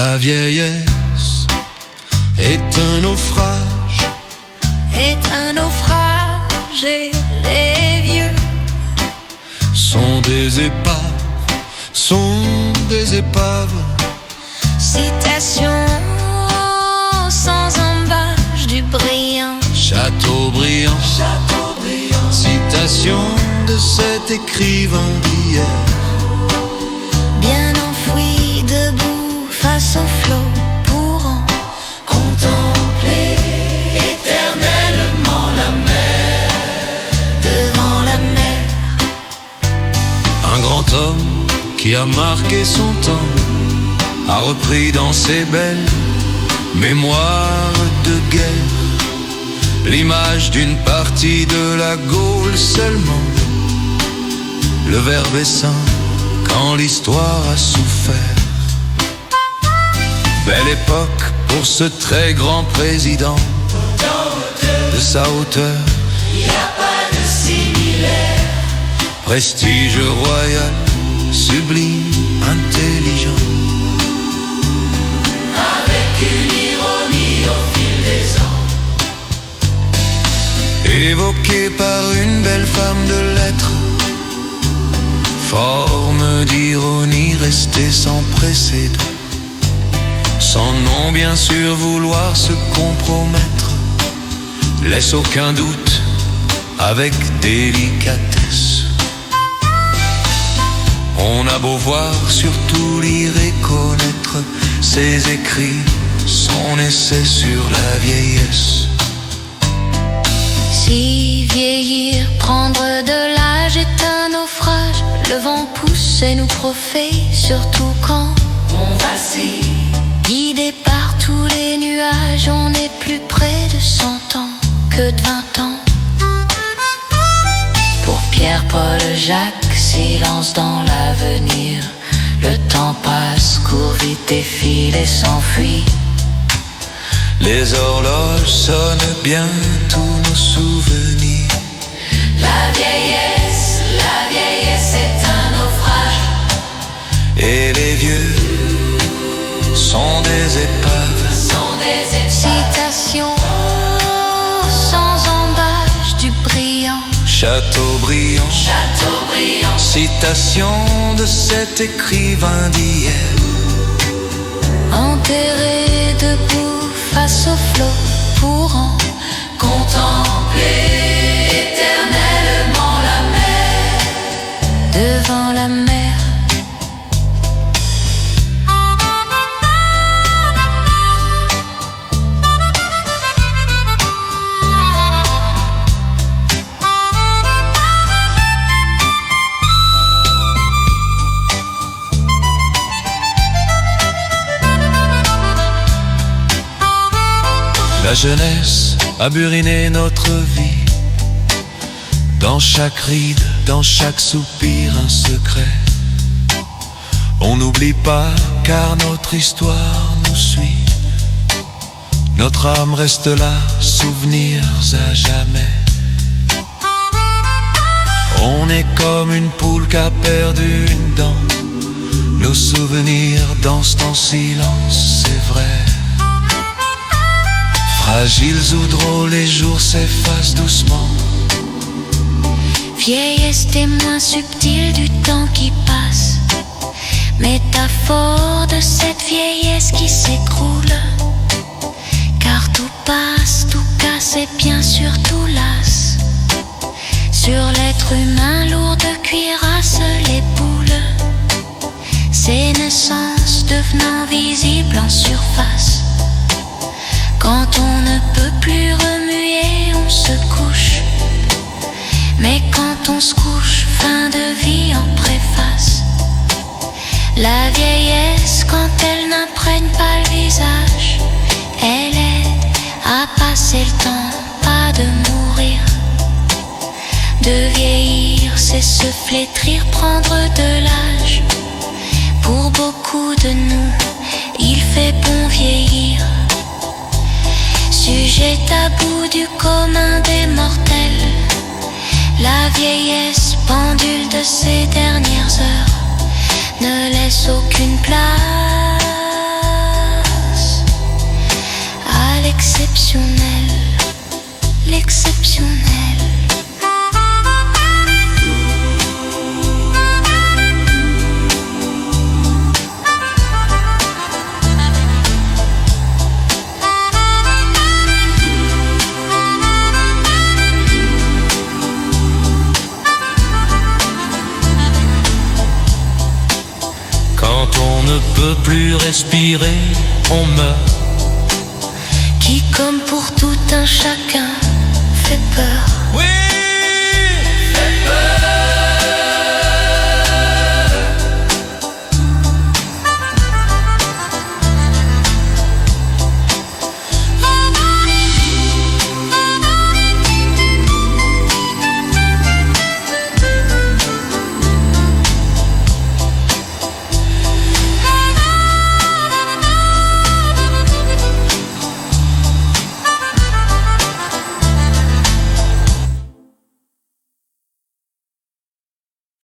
La vieillesse est un naufrage, est un naufrage et les vieux sont des épaves. Citation sans embâche du brillant Chateaubriand, citation de cet écrivain d'hier. bien enfoui debout face au flot pour en contempler éternellement la mer. devant la mer. Un grand homme qui a marqué son temps a repris dans ses belles mémoires de guerre l'image d'une partie de la Gaule seulement. Le verbe est sain quand l'histoire a souffert. Belle époque pour ce très grand président. De sa hauteur, Y a pas de similaire. prestige royal, sublime, intelligent. Avec une ironie au fil des ans. Évoqué par une belle femme de lettres, forme d'ironie restée sans précédent, sans non bien sûr vouloir se compromettre, laisse aucun doute avec délicatesse. On a beau voir, surtout lire et connaître ses écrits, son essai sur la vieillesse. Si vieillir, prendre de l'âge est un naufrage, le vent pousse et nous profite, surtout quand On vacille. guidé par tous les nuages, on est plus près de 100 ans que de 20 ans. Pour Pierre, Paul, Jacques, silence dans l'avenir. Le temps passe, court vite, défile et s'enfuit. Les horloges sonnent bien tous nos souvenirs. La vieillesse est un naufrage. Et les vieux sont des épaves. Sont des Citation sans embâche du brillant Chateaubriand, citation de cet écrivain d'hier. enterré debout face au flot pour en contempler éternellement la mer. devant la mer. La jeunesse a buriné notre vie. Dans chaque ride, dans chaque soupir, un secret. On n'oublie pas car notre histoire nous suit. Notre âme reste là, souvenirs à jamais. On est comme une poule qui a perdu une dent. Nos souvenirs dansent en silence, c'est vrai. Fragiles ou drôles, les jours s'effacent doucement. Vieillesse témoin subtil du temps qui passe, métaphore de cette vieillesse qui s'écroule. Car tout passe, tout casse et bien sûr tout lasse. Sur l'être humain lourd de cuirasse les boules, ses naissances devenant visibles en surface. Quand on ne peut plus remuer, on se couche. Mais quand on se couche, fin de vie en préface. La vieillesse, quand elle n'imprègne pas le visage, elle aide à passer le temps, pas de mourir. De vieillir, c'est se flétrir, prendre de l'âge. Pour beaucoup de nous, il fait bon vieillir. Sujet tabou du commun des mortels, la vieillesse, pendule de ces dernières heures, ne laisse aucune place plus respirer, on meurt. Qui comme pour tout un chacun fait peur. Oui, fait peur.